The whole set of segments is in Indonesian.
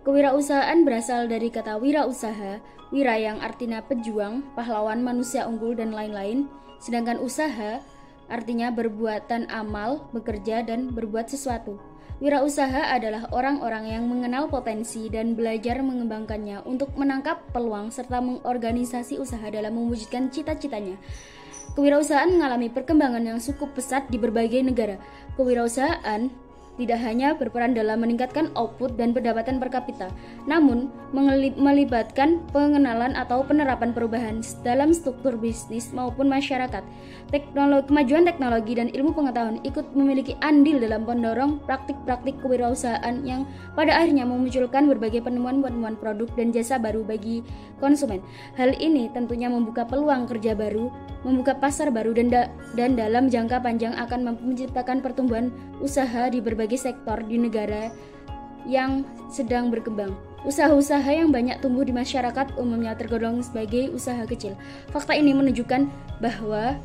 Kewirausahaan berasal dari kata wirausaha, wira yang artinya pejuang, pahlawan, manusia unggul, dan lain-lain. Sedangkan usaha artinya berbuatan amal, bekerja, dan berbuat sesuatu. Wirausaha adalah orang-orang yang mengenal potensi dan belajar mengembangkannya untuk menangkap peluang serta mengorganisasi usaha dalam mewujudkan cita-citanya. Kewirausahaan mengalami perkembangan yang cukup pesat di berbagai negara. Kewirausahaan tidak hanya berperan dalam meningkatkan output dan pendapatan per kapita, namun melibatkan pengenalan atau penerapan perubahan dalam struktur bisnis maupun masyarakat. Kemajuan teknologi dan ilmu pengetahuan ikut memiliki andil dalam pendorong praktik-praktik kewirausahaan yang pada akhirnya memunculkan berbagai penemuan-penemuan produk dan jasa baru bagi konsumen. Hal ini tentunya membuka peluang kerja baru, membuka pasar baru, dan dalam jangka panjang akan menciptakan pertumbuhan usaha di berbagai sektor di negara yang sedang berkembang. Usaha-usaha yang banyak tumbuh di masyarakat umumnya tergolong sebagai usaha kecil. Fakta ini menunjukkan bahwa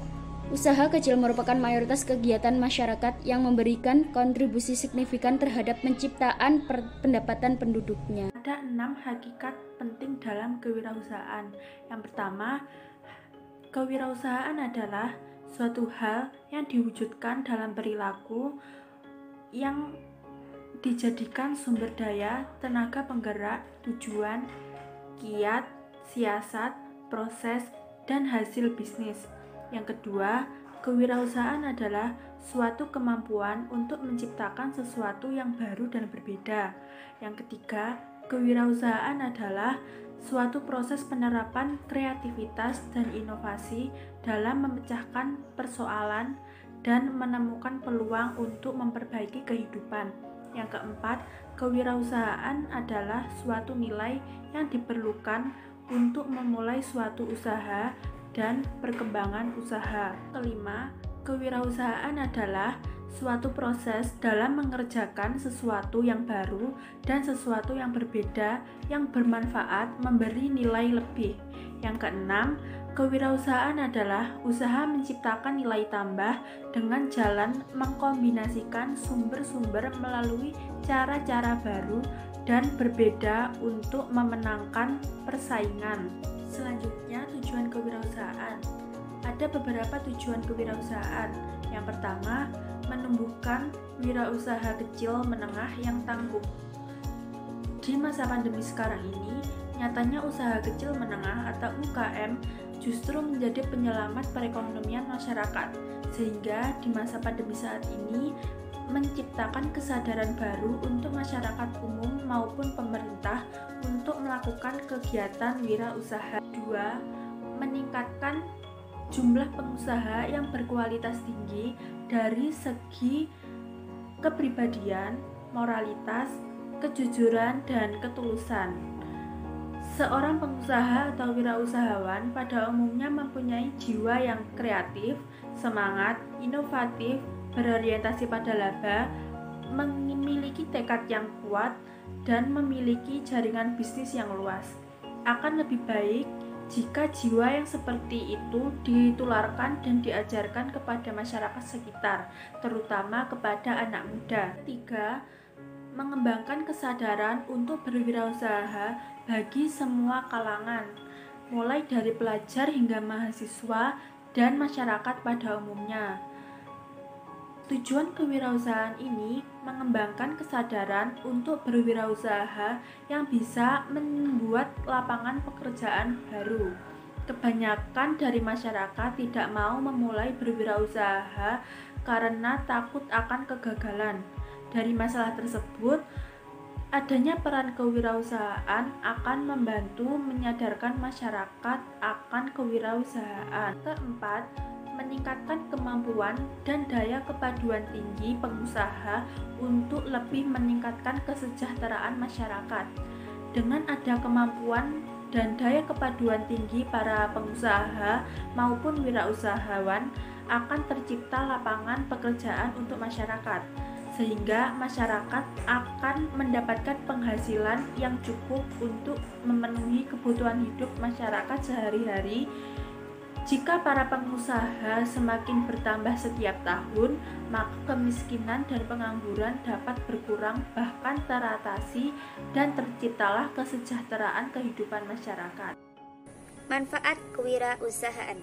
usaha kecil merupakan mayoritas kegiatan masyarakat yang memberikan kontribusi signifikan terhadap penciptaan pendapatan penduduknya. Ada 6 hakikat penting dalam kewirausahaan. Yang pertama, kewirausahaan adalah suatu hal yang diwujudkan dalam perilaku yang dijadikan sumber daya, tenaga penggerak, tujuan, kiat, siasat, proses, dan hasil bisnis. Yang kedua, kewirausahaan adalah suatu kemampuan untuk menciptakan sesuatu yang baru dan berbeda. Yang ketiga, kewirausahaan adalah suatu proses penerapan kreativitas dan inovasi dalam memecahkan persoalan dan menemukan peluang untuk memperbaiki kehidupan. Yang keempat, kewirausahaan adalah suatu nilai yang diperlukan untuk memulai suatu usaha dan perkembangan usaha. Kelima, kewirausahaan adalah suatu proses dalam mengerjakan sesuatu yang baru dan sesuatu yang berbeda yang bermanfaat, memberi nilai lebih. Yang keenam, kewirausahaan adalah usaha menciptakan nilai tambah dengan jalan mengkombinasikan sumber-sumber melalui cara-cara baru dan berbeda untuk memenangkan persaingan. Selanjutnya, tujuan kewirausahaan. Ada beberapa tujuan kewirausahaan. Yang pertama, menumbuhkan wirausaha kecil menengah yang tangguh. Di masa pandemi sekarang ini, nyatanya usaha kecil menengah atau UKM justru menjadi penyelamat perekonomian masyarakat, sehingga di masa pandemi saat ini menciptakan kesadaran baru untuk masyarakat umum maupun pemerintah untuk melakukan kegiatan wirausaha. 2. Meningkatkan jumlah pengusaha yang berkualitas tinggi dari segi kepribadian, moralitas, kejujuran, dan ketulusan. Seorang pengusaha atau wirausahawan pada umumnya mempunyai jiwa yang kreatif, semangat, inovatif, berorientasi pada laba, memiliki tekad yang kuat, dan memiliki jaringan bisnis yang luas. Akan lebih baik jika jiwa yang seperti itu ditularkan dan diajarkan kepada masyarakat sekitar, terutama kepada anak muda. 3. Mengembangkan kesadaran untuk berwirausaha bagi semua kalangan, mulai dari pelajar hingga mahasiswa dan masyarakat pada umumnya. Tujuan kewirausahaan ini mengembangkan kesadaran untuk berwirausaha yang bisa membuat lapangan pekerjaan baru. Kebanyakan dari masyarakat tidak mau memulai berwirausaha karena takut akan kegagalan. Dari masalah tersebut, adanya peran kewirausahaan akan membantu menyadarkan masyarakat akan kewirausahaan. 4. Meningkatkan kemampuan dan daya kepaduan tinggi pengusaha untuk lebih meningkatkan kesejahteraan masyarakat. Dengan ada kemampuan dan daya kepaduan tinggi para pengusaha maupun wirausahawan, akan tercipta lapangan pekerjaan untuk masyarakat, sehingga masyarakat akan mendapatkan penghasilan yang cukup untuk memenuhi kebutuhan hidup masyarakat sehari-hari Jika para pengusaha semakin bertambah setiap tahun, maka kemiskinan dan pengangguran dapat berkurang bahkan teratasi dan terciptalah kesejahteraan kehidupan masyarakat. Manfaat kewirausahaan.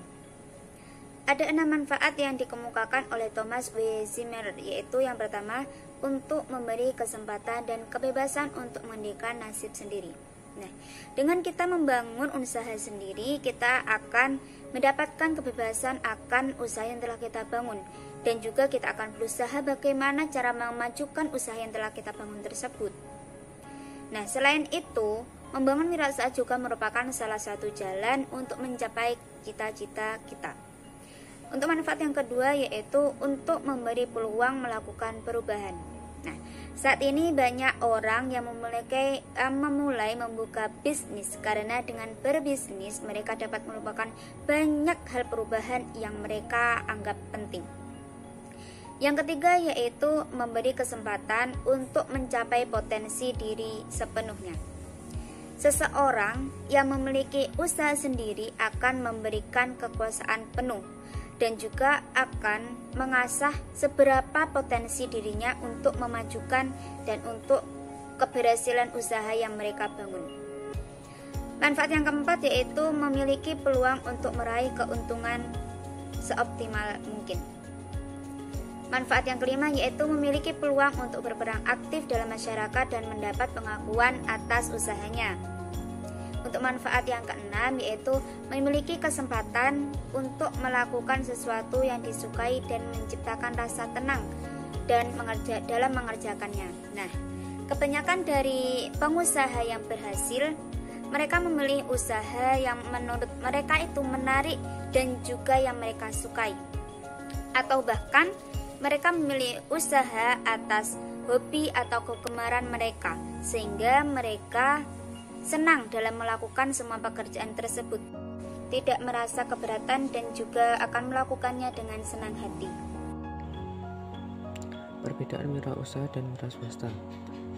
Ada 6 manfaat yang dikemukakan oleh Thomas W. Zimmer, yaitu yang pertama, untuk memberi kesempatan dan kebebasan untuk menentukan nasib sendiri. Nah, dengan kita membangun usaha sendiri, kita akan mendapatkan kebebasan akan usaha yang telah kita bangun, dan juga kita akan berusaha bagaimana cara memajukan usaha yang telah kita bangun tersebut. Nah, selain itu, membangun wirausaha juga merupakan salah satu jalan untuk mencapai cita-cita kita. Untuk manfaat yang kedua, yaitu untuk memberi peluang melakukan perubahan. Nah, saat ini banyak orang yang memulai membuka bisnis karena dengan berbisnis mereka dapat melupakan banyak hal perubahan yang mereka anggap penting. Yang ketiga, yaitu memberi kesempatan untuk mencapai potensi diri sepenuhnya. Seseorang yang memiliki usaha sendiri akan memberikan kekuasaan penuh dan juga akan mengasah seberapa potensi dirinya untuk memajukan dan untuk keberhasilan usaha yang mereka bangun. Manfaat yang keempat, yaitu memiliki peluang untuk meraih keuntungan seoptimal mungkin. Manfaat yang kelima, yaitu memiliki peluang untuk berperan aktif dalam masyarakat dan mendapat pengakuan atas usahanya. Untuk manfaat yang keenam, yaitu memiliki kesempatan untuk melakukan sesuatu yang disukai dan menciptakan rasa tenang dan dalam mengerjakannya. Nah, kebanyakan dari pengusaha yang berhasil, mereka memilih usaha yang menurut mereka itu menarik dan juga yang mereka sukai. Atau bahkan mereka memilih usaha atas hobi atau kegemaran mereka, sehingga mereka senang dalam melakukan semua pekerjaan tersebut, tidak merasa keberatan dan juga akan melakukannya dengan senang hati. Perbedaan wirausaha dan wira swasta.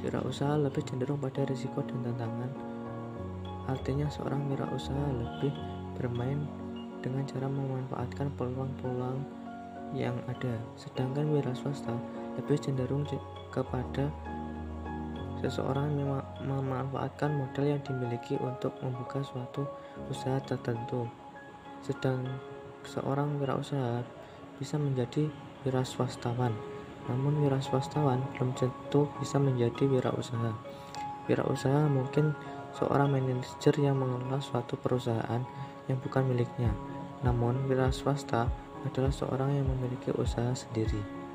Wirausaha lebih cenderung pada risiko dan tantangan. Artinya seorang wirausaha lebih bermain dengan cara memanfaatkan peluang-peluang yang ada, sedangkan wira swasta lebih cenderung kepada seseorang memanfaatkan modal yang dimiliki untuk membuka suatu usaha tertentu. Sedang seorang wirausaha bisa menjadi wiraswastawan, namun wiraswastawan belum tentu bisa menjadi wirausaha. Wirausaha mungkin seorang manajer yang mengelola suatu perusahaan yang bukan miliknya, namun wiraswasta adalah seorang yang memiliki usaha sendiri.